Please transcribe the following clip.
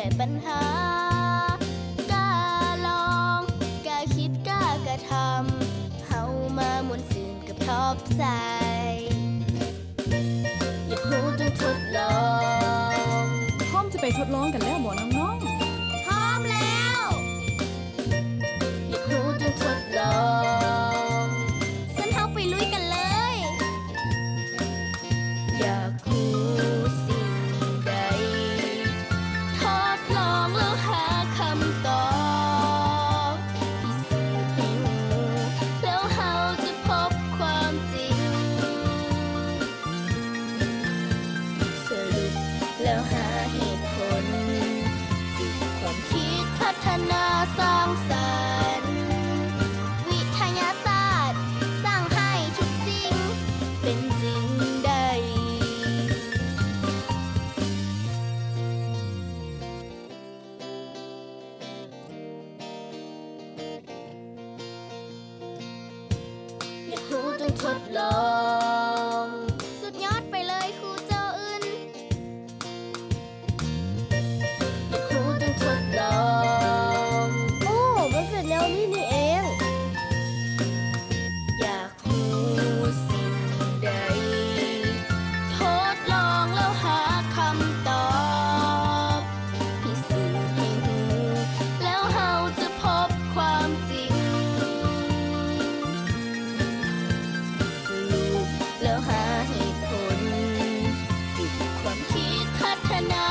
ก้ปัญหากล้าลองกล้าคิดกล้ากระทำเฮามาม่วนซื่นกับท็อปไซอยากรู้ต้องทดลองพร้อมจะไปทดลองกันแล้วบ่น้องพร้อมแล้วอยากรู้ต้องทดลองงั้นเฮาไปลุยกันเลยอยากรู้สิ่งใดทดลองแล้วหาคำตอบพิสูจน์ให้รู้แล้วเฮาจะพบความจริงสรุปแล้วหาเหตุผลฝึกความคิดพัฒนาสร้างสรรค์วิทยาศาสตร์สร้างให้ทุกสิ่งเป็นจริงได้ อยากรู้ต้องทดลองสุดยอดไปเลยครูเจ้าอื่นอยากรู้ต้องทดลองโอ้มันเป็นแนวนี้นี่เองอยากรู้สิ่งใดทดลองแล้วหาคำตอบพิสูจน์ให้รู้แล้วเฮาจะพบความจริงสรุปแล้วหาเหตุผลฝึกความคิดพัฒนา